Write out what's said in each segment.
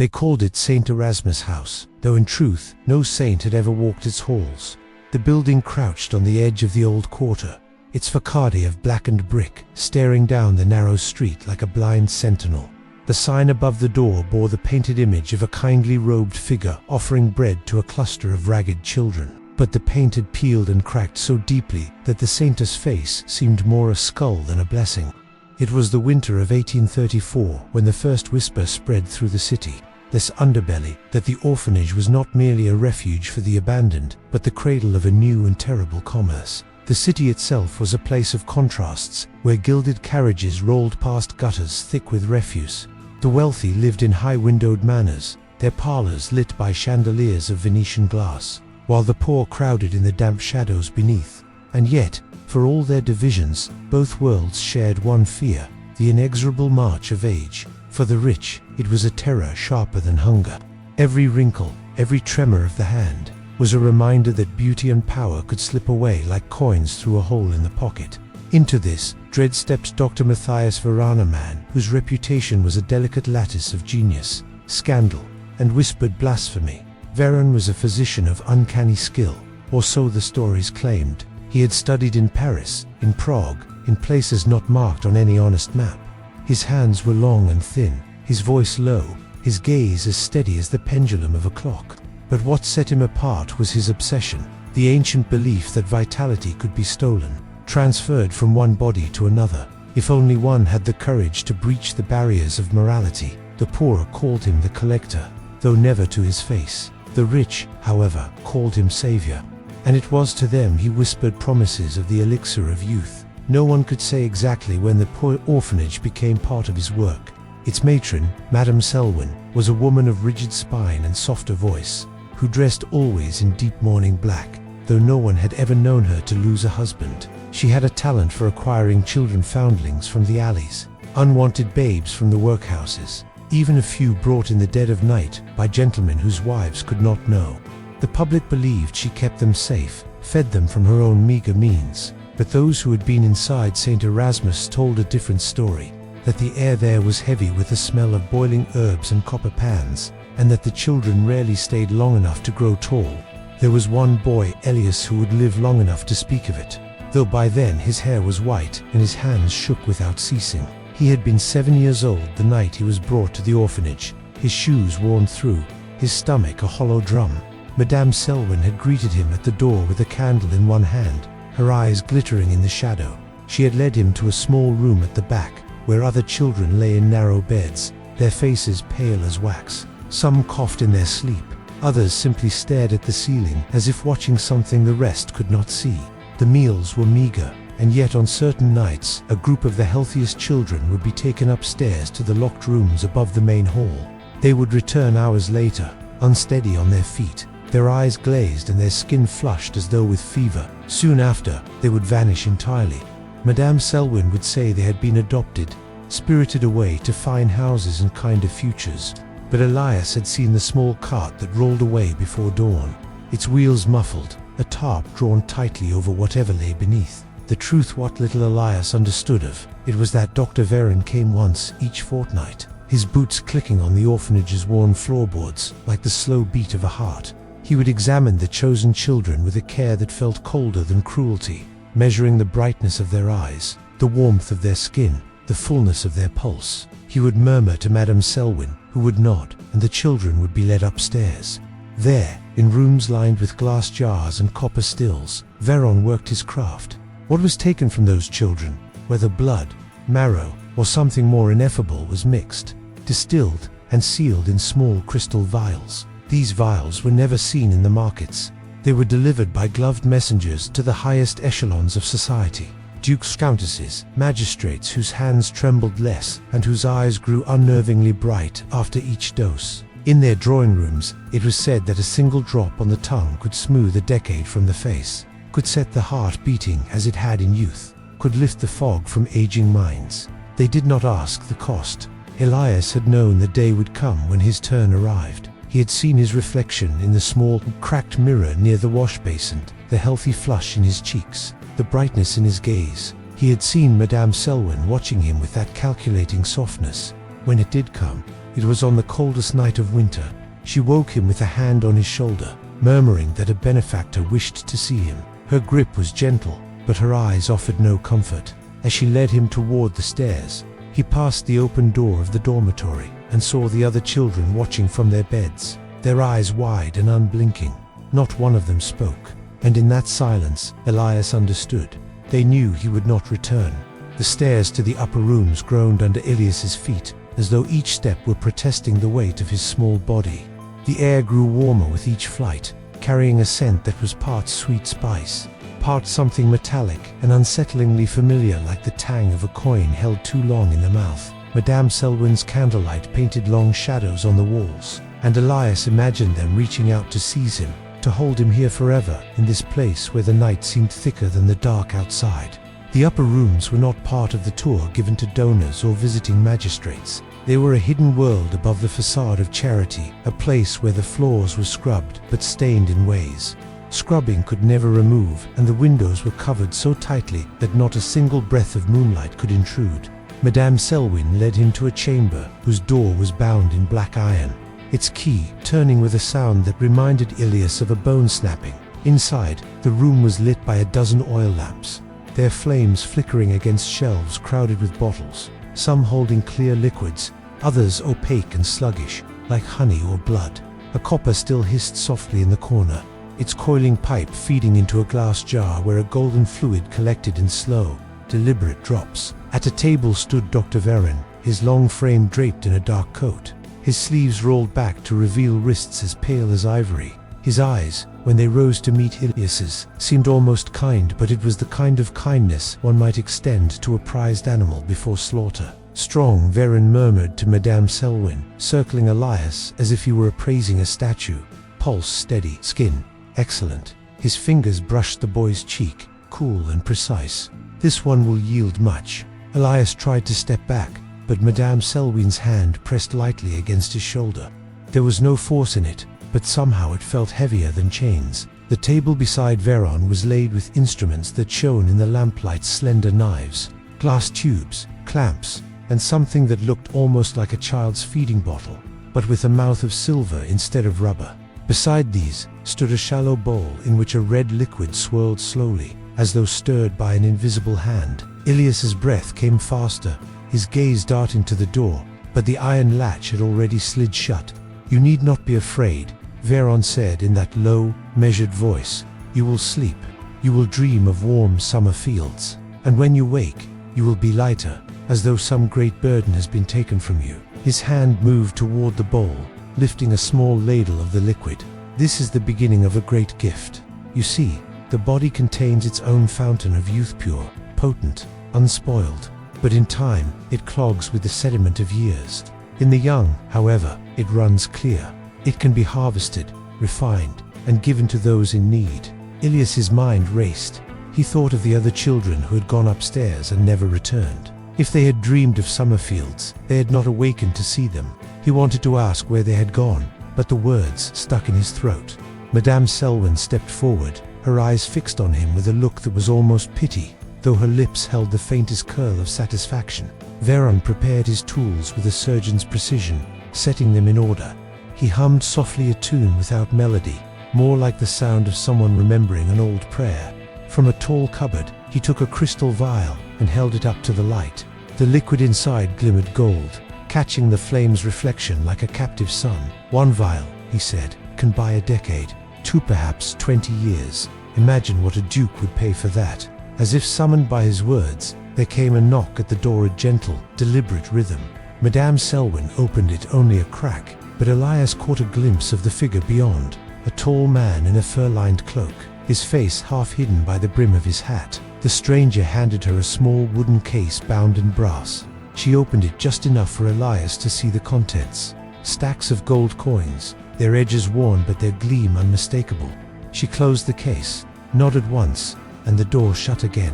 They called it St. Erasmus House, though in truth no saint had ever walked its halls. The building crouched on the edge of the old quarter, its facade of blackened brick staring down the narrow street like a blind sentinel. The sign above the door bore the painted image of a kindly robed figure offering bread to a cluster of ragged children. But the paint had peeled and cracked so deeply that the saint's face seemed more a skull than a blessing. It was the winter of 1834 when the first whisper spread through the city, this underbelly, that the orphanage was not merely a refuge for the abandoned, but the cradle of a new and terrible commerce. The city itself was a place of contrasts, where gilded carriages rolled past gutters thick with refuse. The wealthy lived in high-windowed manors, their parlors lit by chandeliers of Venetian glass, while the poor crowded in the damp shadows beneath. And yet, for all their divisions, both worlds shared one fear, the inexorable march of age. For the rich, it was a terror sharper than hunger. Every wrinkle, every tremor of the hand, was a reminder that beauty and power could slip away like coins through a hole in the pocket. Into this dread stepped Dr. Matthias Verana, man whose reputation was a delicate lattice of genius, scandal, and whispered blasphemy. Veron was a physician of uncanny skill, or so the stories claimed. He had studied in Paris, in Prague, in places not marked on any honest map. His hands were long and thin, his voice low, his gaze as steady as the pendulum of a clock. But what set him apart was his obsession, the ancient belief that vitality could be stolen, transferred from one body to another, if only one had the courage to breach the barriers of morality. The poor called him the collector, though never to his face. The rich, however, called him savior, and it was to them he whispered promises of the elixir of youth. No one could say exactly when the poor orphanage became part of his work. Its matron, Madame Selwyn, was a woman of rigid spine and softer voice, who dressed always in deep mourning black, though no one had ever known her to lose a husband. She had a talent for acquiring children foundlings from the alleys, unwanted babes from the workhouses, even a few brought in the dead of night by gentlemen whose wives could not know. The public believed she kept them safe, fed them from her own meager means. But those who had been inside St. Erasmus told a different story, that the air there was heavy with the smell of boiling herbs and copper pans, and that the children rarely stayed long enough to grow tall. There was one boy, Elias, who would live long enough to speak of it, though by then his hair was white and his hands shook without ceasing. He had been 7 years old the night he was brought to the orphanage, his shoes worn through, his stomach a hollow drum. Madame Selwyn had greeted him at the door with a candle in one hand, her eyes glittering in the shadow. She had led him to a small room at the back, where other children lay in narrow beds, their faces pale as wax. Some coughed in their sleep, others simply stared at the ceiling as if watching something the rest could not see. The meals were meager, and yet on certain nights a group of the healthiest children would be taken upstairs to the locked rooms above the main hall. They would return hours later, unsteady on their feet, their eyes glazed and their skin flushed as though with fever. Soon after, they would vanish entirely. Madame Selwyn would say they had been adopted, spirited away to fine houses and kinder futures. But Elias had seen the small cart that rolled away before dawn, its wheels muffled, a tarp drawn tightly over whatever lay beneath. The truth what little Elias understood of it was that Dr. Veron came once each fortnight, his boots clicking on the orphanage's worn floorboards like the slow beat of a heart. He would examine the chosen children with a care that felt colder than cruelty, measuring the brightness of their eyes, the warmth of their skin, the fullness of their pulse. He would murmur to Madame Selwyn, who would nod, and the children would be led upstairs. There, in rooms lined with glass jars and copper stills, Veron worked his craft. What was taken from those children, whether blood, marrow, or something more ineffable, was mixed, distilled, and sealed in small crystal vials. These vials were never seen in the markets. They were delivered by gloved messengers to the highest echelons of society. Dukes, countesses, magistrates whose hands trembled less and whose eyes grew unnervingly bright after each dose. In their drawing rooms, it was said that a single drop on the tongue could smooth a decade from the face, could set the heart beating as it had in youth, could lift the fog from aging minds. They did not ask the cost. Elias had known the day would come when his turn arrived. He had seen his reflection in the small, cracked mirror near the wash basin, the healthy flush in his cheeks, the brightness in his gaze. He had seen Madame Selwyn watching him with that calculating softness. When it did come, It was on the coldest night of winter. She woke him with a hand on his shoulder, murmuring that a benefactor wished to see him. Her grip was gentle, but her eyes offered no comfort. As she led him toward the stairs, he passed the open door of the dormitory and saw the other children watching from their beds, their eyes wide and unblinking. Not one of them spoke, and in that silence, Elias understood. They knew he would not return. The stairs to the upper rooms groaned under Elias's feet, as though each step were protesting the weight of his small body. The air grew warmer with each flight, carrying a scent that was part sweet spice, part something metallic and unsettlingly familiar, like the tang of a coin held too long in the mouth. Madame Selwyn's candlelight painted long shadows on the walls, and Elias imagined them reaching out to seize him, to hold him here forever, in this place where the night seemed thicker than the dark outside. The upper rooms were not part of the tour given to donors or visiting magistrates. They were a hidden world above the facade of charity, a place where the floors were scrubbed but stained in ways scrubbing could never remove, and the windows were covered so tightly that not a single breath of moonlight could intrude. Madame Selwyn led him to a chamber whose door was bound in black iron, its key turning with a sound that reminded Elias of a bone snapping. Inside, the room was lit by a dozen oil lamps, their flames flickering against shelves crowded with bottles, some holding clear liquids, others opaque and sluggish, like honey or blood. A copper still hissed softly in the corner, its coiling pipe feeding into a glass jar where a golden fluid collected in slow, deliberate drops. At a table stood Dr. Veron, his long frame draped in a dark coat, his sleeves rolled back to reveal wrists as pale as ivory. His eyes, when they rose to meet Elias's, seemed almost kind, but it was the kind of kindness one might extend to a prized animal before slaughter. Strong, Veron murmured to Madame Selwyn, circling Elias as if he were appraising a statue. Pulse steady, skin excellent. His fingers brushed the boy's cheek, cool and precise. This one will yield much. Elias tried to step back, but Madame Selwyn's hand pressed lightly against his shoulder. There was no force in it, but somehow it felt heavier than chains. The table beside Veron was laid with instruments that shone in the lamplight's slender knives, glass tubes, clamps, and something that looked almost like a child's feeding bottle, but with a mouth of silver instead of rubber. Beside these stood a shallow bowl in which a red liquid swirled slowly, as though stirred by an invisible hand. Elias's breath came faster, his gaze darting to the door, but the iron latch had already slid shut. "You need not be afraid," Veron said in that low, measured voice. "You will sleep. You will dream of warm summer fields. And when you wake, you will be lighter, as though some great burden has been taken from you." His hand moved toward the bowl, lifting a small ladle of the liquid. "This is the beginning of a great gift. You see, the body contains its own fountain of youth, pure, potent, unspoiled. But in time, it clogs with the sediment of years. In the young, however, it runs clear. It can be harvested, refined, and given to those in need." Elias's mind raced. He thought of the other children who had gone upstairs and never returned. If they had dreamed of summer fields, they had not awakened to see them. He wanted to ask where they had gone, but the words stuck in his throat. Madame Selwyn stepped forward, her eyes fixed on him with a look that was almost pity, though her lips held the faintest curl of satisfaction. Veron prepared his tools with a surgeon's precision, setting them in order. He hummed softly a tune without melody, more like the sound of someone remembering an old prayer. From a tall cupboard, he took a crystal vial and held it up to the light. The liquid inside glimmered gold, catching the flame's reflection like a captive sun. "One vial," he said, "can buy a decade, 2 perhaps 20 years. Imagine what a duke would pay for that." As if summoned by his words, there came a knock at the door, a gentle, deliberate rhythm. Madame Selwyn opened it only a crack, but Elias caught a glimpse of the figure beyond, a tall man in a fur-lined cloak, his face half hidden by the brim of his hat. The stranger handed her a small wooden case bound in brass. She opened it just enough for Elias to see the contents. Stacks of gold coins, their edges worn but their gleam unmistakable. She closed the case, nodded once, and the door shut again.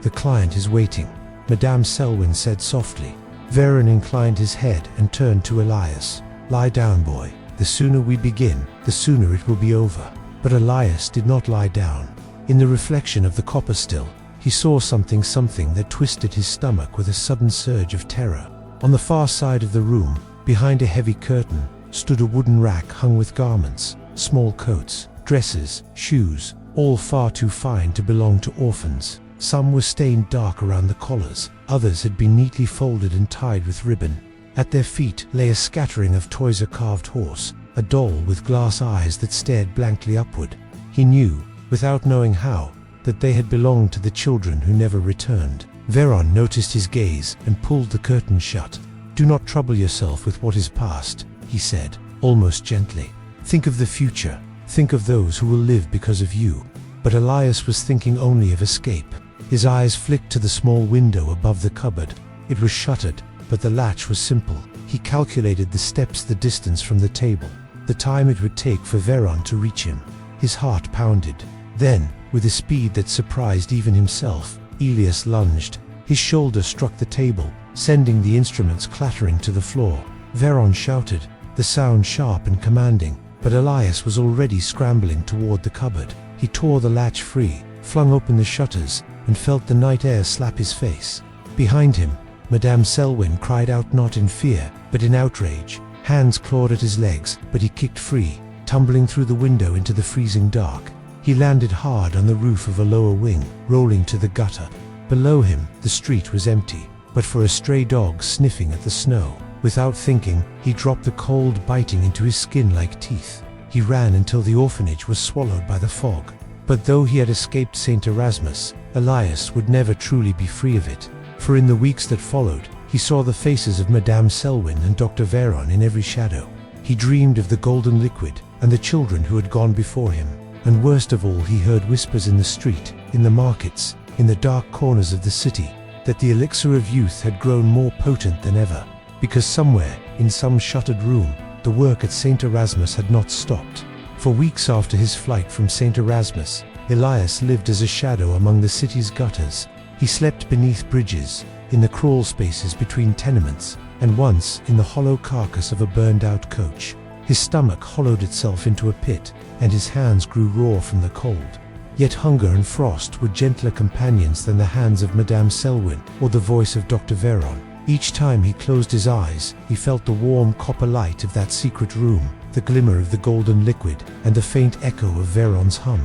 "The client is waiting," Madame Selwyn said softly. Veron inclined his head and turned to Elias. "Lie down, boy. The sooner we begin, the sooner it will be over." But Elias did not lie down. In the reflection of the copper still, he saw something that twisted his stomach with a sudden surge of terror. On the far side of the room, Behind a heavy curtain stood a wooden rack hung with garments, small coats, dresses, shoes, all far too fine to belong to orphans. Some were stained dark around the collars, others had been neatly folded and tied with ribbon. At their feet lay a scattering of toys: a carved horse, a doll with glass eyes that stared blankly upward. He knew, without knowing how, that they had belonged to the children who never returned. Veron noticed his gaze and pulled the curtain shut. "Do not trouble yourself with what is past," he said, almost gently. "Think of the future. Think of those who will live because of you." But Elias was thinking only of escape. His eyes flicked to the small window above the cupboard. It was shuttered, but the latch was simple. He calculated the steps, the distance from the table, the time it would take for Veron to reach him. His heart pounded. Then, with a speed that surprised even himself, Elias lunged. His shoulder struck the table, sending the instruments clattering to the floor. Veron shouted, the sound sharp and commanding, but Elias was already scrambling toward the cupboard. He tore the latch free, flung open the shutters, and felt the night air slap his face. Behind him, Madame Selwyn cried out, not in fear, but in outrage. Hands clawed at his legs, but he kicked free, tumbling through the window into the freezing dark. He landed hard on the roof of a lower wing, rolling to the gutter. Below him, the street was empty, but for a stray dog sniffing at the snow. Without thinking, he dropped the cold biting into his skin like teeth. He ran until the orphanage was swallowed by the fog. But though he had escaped St. Erasmus, Elias would never truly be free of it. For in the weeks that followed, he saw the faces of Madame Selwyn and Dr. Veron in every shadow. He dreamed of the golden liquid and the children who had gone before him. And worst of all, he heard whispers in the street, in the markets, in the dark corners of the city, that the elixir of youth had grown more potent than ever. Because somewhere, in some shuttered room, the work at St. Erasmus had not stopped. For weeks after his flight from St. Erasmus, Elias lived as a shadow among the city's gutters. He slept beneath bridges, in the crawl spaces between tenements, and once in the hollow carcass of a burned-out coach. His stomach hollowed itself into a pit, and his hands grew raw from the cold. Yet hunger and frost were gentler companions than the hands of Madame Selwyn or the voice of Dr. Veron. Each time he closed his eyes, he felt the warm copper light of that secret room, the glimmer of the golden liquid, and the faint echo of Veron's hum.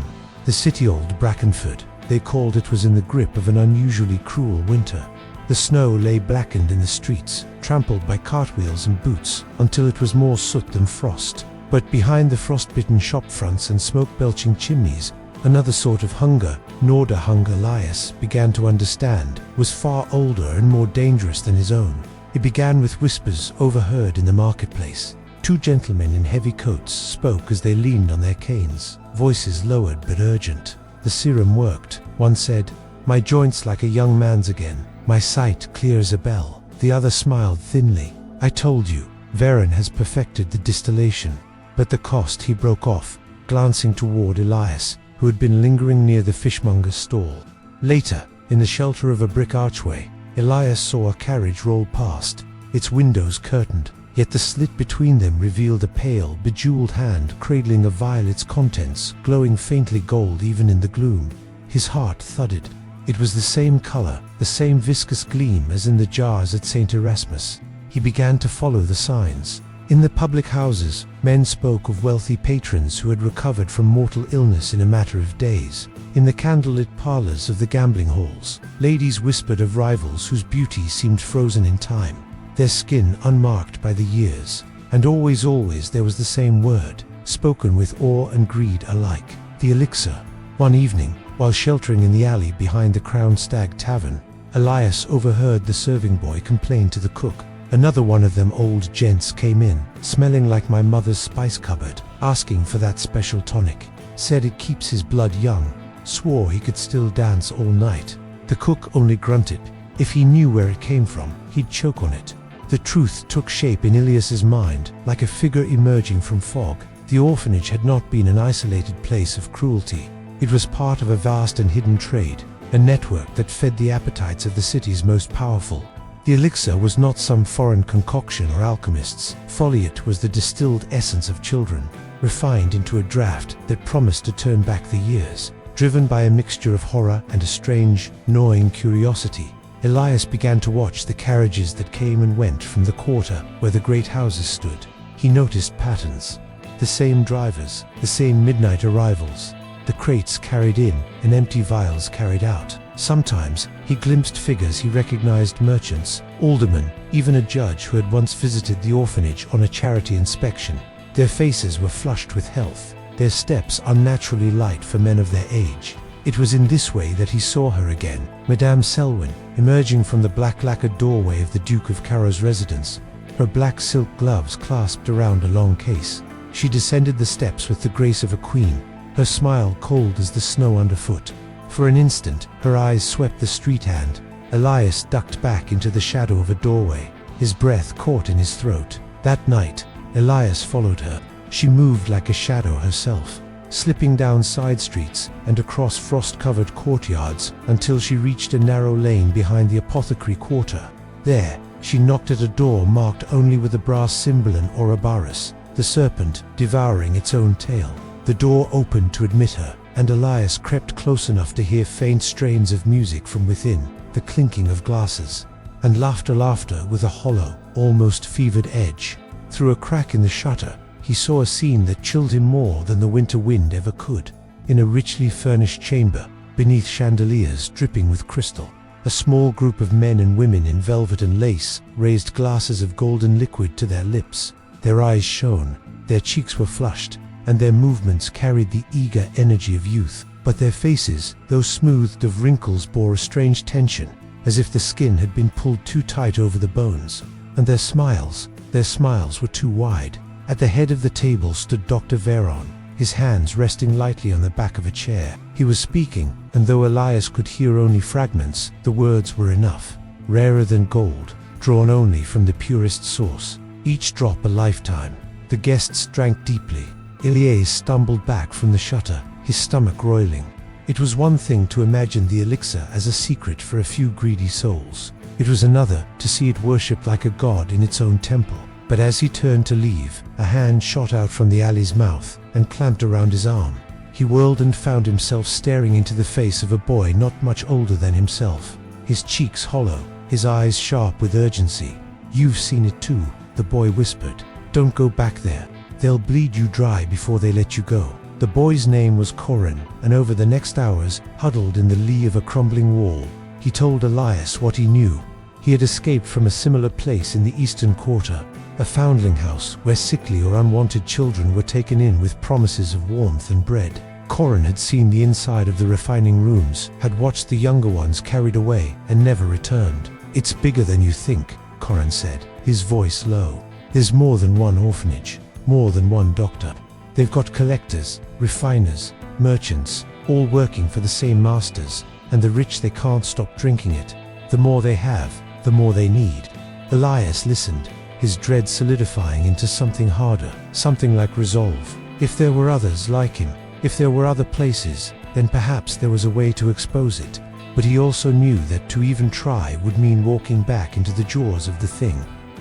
The city-old Brackenford, they called it, was in the grip of an unusually cruel winter. The snow lay blackened in the streets, trampled by cartwheels and boots, until it was more soot than frost. But behind the frost-bitten shop fronts and smoke-belching chimneys, another sort of hunger, nor the hunger Elias began to understand, was far older and more dangerous than his own. It began with whispers overheard in the marketplace. Two gentlemen in heavy coats spoke as they leaned on their canes, voices lowered but urgent. The serum worked. One said, "My joints like a young man's again. My sight clear as a bell." The other smiled thinly. "I told you, Veron has perfected the distillation." But the cost, he broke off, glancing toward Elias, who had been lingering near the fishmonger's stall. Later, in the shelter of a brick archway, Elias saw a carriage roll past, its windows curtained, yet the slit between them revealed a pale, bejeweled hand cradling a vial, its contents glowing faintly gold even in the gloom. His heart thudded. It was the same color, the same viscous gleam as in the jars at St. Erasmus. He began to follow the signs. In the public houses, men spoke of wealthy patrons who had recovered from mortal illness in a matter of days. In the candlelit parlors of the gambling halls, ladies whispered of rivals whose beauty seemed frozen in time, their skin unmarked by the years. And always there was the same word, spoken with awe and greed alike: the elixir. One evening, while sheltering in the alley behind the Crown Stag Tavern, Elias overheard the serving boy complain to the cook. "Another one of them old gents came in, smelling like my mother's spice cupboard, asking for that special tonic. Said it keeps his blood young. Swore he could still dance all night." The cook only grunted. If he knew where it came from, he'd choke on it. The truth took shape in Elias's mind, like a figure emerging from fog. The orphanage had not been an isolated place of cruelty. It was part of a vast and hidden trade, a network that fed the appetites of the city's most powerful. The elixir was not some foreign concoction or alchemist's folly. It was the distilled essence of children, refined into a draught that promised to turn back the years. Driven by a mixture of horror and a strange, gnawing curiosity, Elias began to watch the carriages that came and went from the quarter where the great houses stood. He noticed patterns. The same drivers, the same midnight arrivals, the crates carried in and empty vials carried out. Sometimes he glimpsed figures he recognized: merchants, aldermen, even a judge who had once visited the orphanage on a charity inspection. Their faces were flushed with health, their steps unnaturally light for men of their age. It was in this way that he saw her again, Madame Selwyn, emerging from the black lacquered doorway of the Duke of Caro's residence, her black silk gloves clasped around a long case. She descended the steps with the grace of a queen, her smile cold as the snow underfoot. For an instant, her eyes swept the street hand. Elias ducked back into the shadow of a doorway, his breath caught in his throat. That night, Elias followed her. She moved like a shadow herself, slipping down side streets and across frost-covered courtyards until she reached a narrow lane behind the apothecary quarter. There, she knocked at a door marked only with a brass symbol and Ouroboros, the serpent devouring its own tail. The door opened to admit her, and Elias crept close enough to hear faint strains of music from within, the clinking of glasses, and laughter with a hollow, almost fevered edge. Through a crack in the shutter, he saw a scene that chilled him more than the winter wind ever could. In a richly furnished chamber, beneath chandeliers dripping with crystal, a small group of men and women in velvet and lace raised glasses of golden liquid to their lips. Their eyes shone, their cheeks were flushed, and their movements carried the eager energy of youth. But their faces, though smoothed of wrinkles, bore a strange tension, as if the skin had been pulled too tight over the bones. And their smiles were too wide. At the head of the table stood Dr. Veron, his hands resting lightly on the back of a chair. He was speaking, and though Elias could hear only fragments, the words were enough. Rarer than gold, drawn only from the purest source. Each drop a lifetime. The guests drank deeply. Elias stumbled back from the shutter, his stomach roiling. It was one thing to imagine the elixir as a secret for a few greedy souls. It was another to see it worshipped like a god in its own temple. But as he turned to leave, a hand shot out from the alley's mouth and clamped around his arm. He whirled and found himself staring into the face of a boy not much older than himself, his cheeks hollow, his eyes sharp with urgency. "You've seen it too," the boy whispered. "Don't go back there. They'll bleed you dry before they let you go." The boy's name was Corin, and over the next hours, huddled in the lee of a crumbling wall, he told Elias what he knew. He had escaped from a similar place in the eastern quarter, a foundling house where sickly or unwanted children were taken in with promises of warmth and bread. Corin had seen the inside of the refining rooms, had watched the younger ones carried away, and never returned. "It's bigger than you think," Corin said, his voice low. "There's more than one orphanage, more than one doctor. They've got collectors, refiners, merchants, all working for the same masters, and the rich, they can't stop drinking it. The more they have, the more they need." Elias listened, his dread solidifying into something harder, something like resolve. If there were others like him, if there were other places, then perhaps there was a way to expose it. But he also knew that to even try would mean walking back into the jaws of the thing.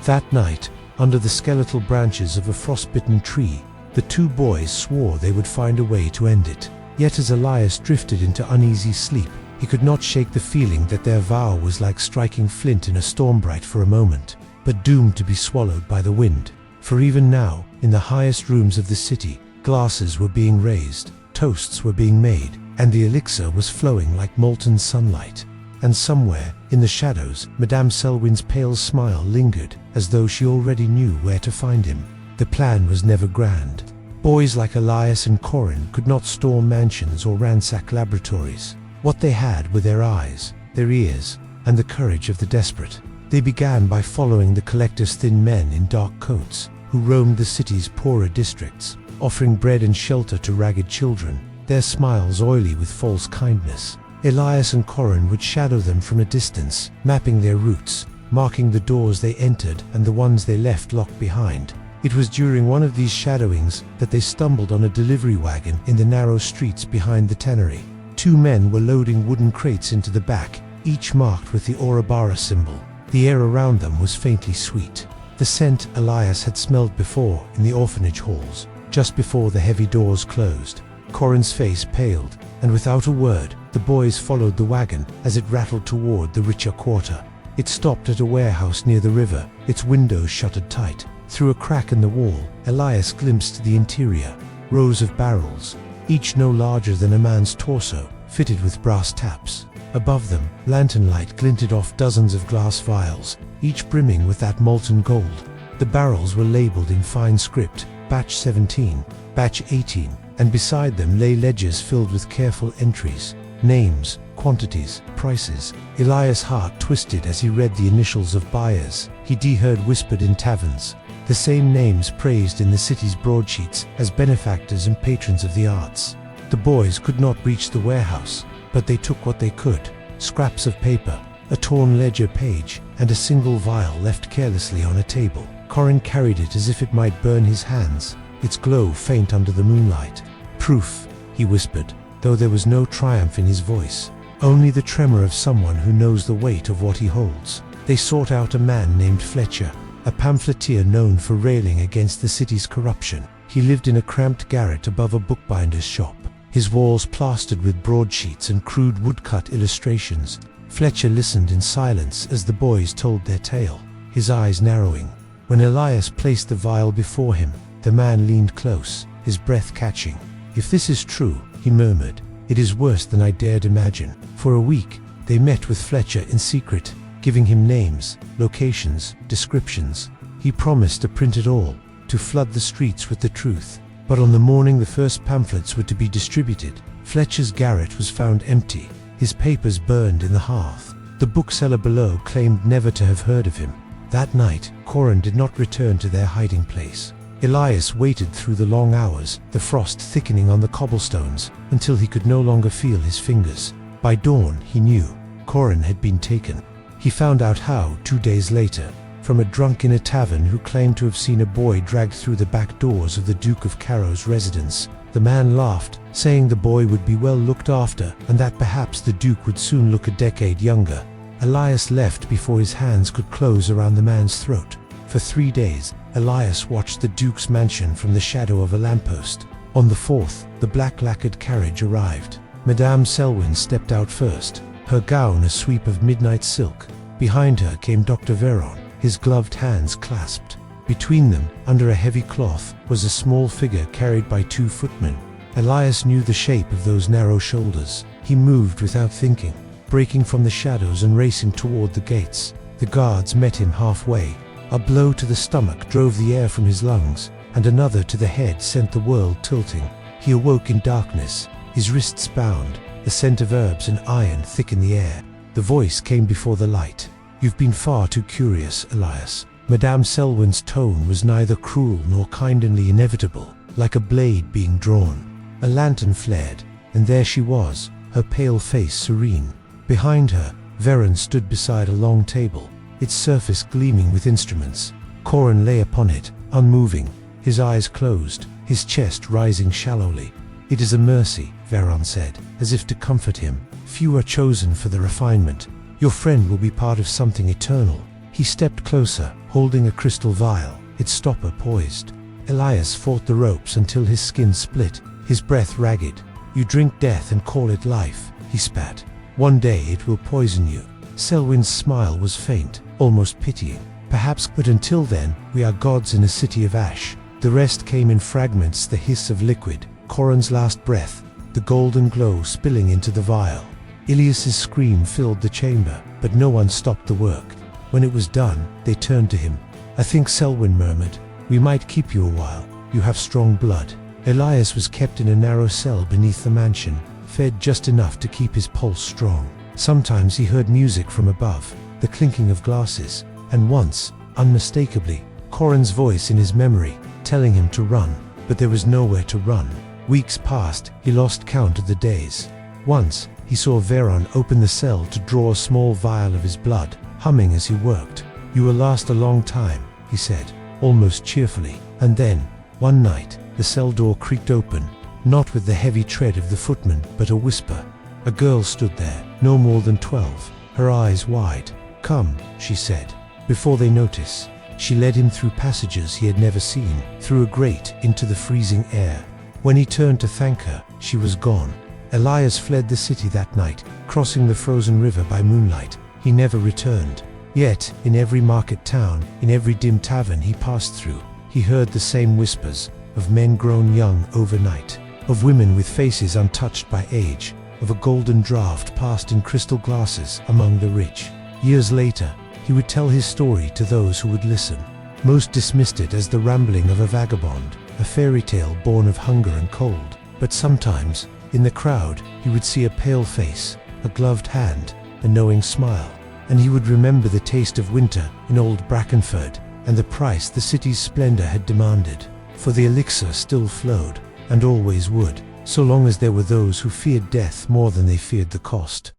That night, under the skeletal branches of a frostbitten tree, the two boys swore they would find a way to end it. Yet as Elias drifted into uneasy sleep, he could not shake the feeling that their vow was like striking flint in a stormbright for a moment, but doomed to be swallowed by the wind. For even now, in the highest rooms of the city, glasses were being raised, toasts were being made, and the elixir was flowing like molten sunlight. And somewhere, in the shadows, Madame Selwyn's pale smile lingered, as though she already knew where to find him. The plan was never grand. Boys like Elias and Corin could not storm mansions or ransack laboratories. What they had were their eyes, their ears, and the courage of the desperate. They began by following the collector's thin men in dark coats, who roamed the city's poorer districts, offering bread and shelter to ragged children, their smiles oily with false kindness. Elias and Corin would shadow them from a distance, mapping their routes, marking the doors they entered and the ones they left locked behind. It was during one of these shadowings that they stumbled on a delivery wagon in the narrow streets behind the tannery. Two men were loading wooden crates into the back, each marked with the Ouroboros symbol. The air around them was faintly sweet. The scent Elias had smelled before in the orphanage halls, just before the heavy doors closed. Corin's face paled, and without a word, the boys followed the wagon as it rattled toward the richer quarter. It stopped at a warehouse near the river, its windows shuttered tight. Through a crack in the wall, Elias glimpsed the interior. Rows of barrels, each no larger than a man's torso, fitted with brass taps. Above them, lantern light glinted off dozens of glass vials, each brimming with that molten gold. The barrels were labeled in fine script, Batch 17, Batch 18, and beside them lay ledgers filled with careful entries, names, quantities, prices. Elias' heart twisted as he read the initials of buyers he'd heard whispered in taverns, the same names praised in the city's broadsheets as benefactors and patrons of the arts. The boys could not reach the warehouse, but they took what they could: scraps of paper, a torn ledger page, and a single vial left carelessly on a table. Corin carried it as if it might burn his hands, its glow faint under the moonlight. "Proof," he whispered, though there was no triumph in his voice, only the tremor of someone who knows the weight of what he holds. They sought out a man named Fletcher, a pamphleteer known for railing against the city's corruption. He lived in a cramped garret above a bookbinder's shop, his walls plastered with broadsheets and crude woodcut illustrations. Fletcher listened in silence as the boys told their tale, his eyes narrowing. When Elias placed the vial before him, the man leaned close, his breath catching. "If this is true," he murmured, "it is worse than I dared imagine." For a week, they met with Fletcher in secret, giving him names, locations, descriptions. He promised to print it all, to flood the streets with the truth. But on the morning the first pamphlets were to be distributed, Fletcher's garret was found empty, his papers burned in the hearth. The bookseller below claimed never to have heard of him. That night, Corin did not return to their hiding place. Elias waited through the long hours, the frost thickening on the cobblestones, until he could no longer feel his fingers. By dawn, he knew Corin had been taken. He found out how 2 days later, from a drunk in a tavern who claimed to have seen a boy dragged through the back doors of the Duke of Caro's residence. The man laughed, saying the boy would be well looked after and that perhaps the Duke would soon look a decade younger. Elias left before his hands could close around the man's throat. For 3 days, Elias watched the Duke's mansion from the shadow of a lamppost. On the 4th, the black lacquered carriage arrived. Madame Selwyn stepped out first, her gown a sweep of midnight silk. Behind her came Dr. Veron, his gloved hands clasped. Between them, under a heavy cloth, was a small figure carried by 2 footmen. Elias knew the shape of those narrow shoulders. He moved without thinking, breaking from the shadows and racing toward the gates. The guards met him halfway. A blow to the stomach drove the air from his lungs, and another to the head sent the world tilting. He awoke in darkness, his wrists bound, the scent of herbs and iron thick in the air. The voice came before the light. "You've been far too curious, Elias." Madame Selwyn's tone was neither cruel nor kindly inevitable, like a blade being drawn. A lantern flared, and there she was, her pale face serene. Behind her, Veron stood beside a long table, its surface gleaming with instruments. Corin lay upon it, unmoving, his eyes closed, his chest rising shallowly. "It is a mercy," Veron said, as if to comfort him. "Few are chosen for the refinement. Your friend will be part of something eternal." He stepped closer, holding a crystal vial, its stopper poised. Elias fought the ropes until his skin split, his breath ragged. "You drink death and call it life," he spat. "One day it will poison you." Selwyn's smile was faint, almost pitying. "Perhaps, but until then, we are gods in a city of ash." The rest came in fragments, the hiss of liquid, Corin's last breath, the golden glow spilling into the vial. Ilias's scream filled the chamber, but no one stopped the work. When it was done, they turned to him. "I think," Selwyn murmured, "we might keep you a while. You have strong blood." Elias was kept in a narrow cell beneath the mansion, fed just enough to keep his pulse strong. Sometimes he heard music from above, the clinking of glasses, and once, unmistakably, Corin's voice in his memory, telling him to run. But there was nowhere to run. Weeks passed, he lost count of the days. Once, he saw Veron open the cell to draw a small vial of his blood, humming as he worked. "You will last a long time," he said, almost cheerfully. And then, one night, the cell door creaked open, not with the heavy tread of the footman, but a whisper. A girl stood there, no more than 12, her eyes wide. "Come," she said. Before they noticed, she led him through passages he had never seen, through a grate into the freezing air. When he turned to thank her, she was gone. Elias fled the city that night, crossing the frozen river by moonlight. He never returned. Yet, in every market town, in every dim tavern he passed through, he heard the same whispers of men grown young overnight, of women with faces untouched by age, of a golden draught passed in crystal glasses among the rich. Years later, he would tell his story to those who would listen. Most dismissed it as the rambling of a vagabond, a fairy tale born of hunger and cold. But sometimes, in the crowd, he would see a pale face, a gloved hand, a knowing smile, and he would remember the taste of winter in old Brackenford and the price the city's splendor had demanded. For the elixir still flowed, and always would, so long as there were those who feared death more than they feared the cost.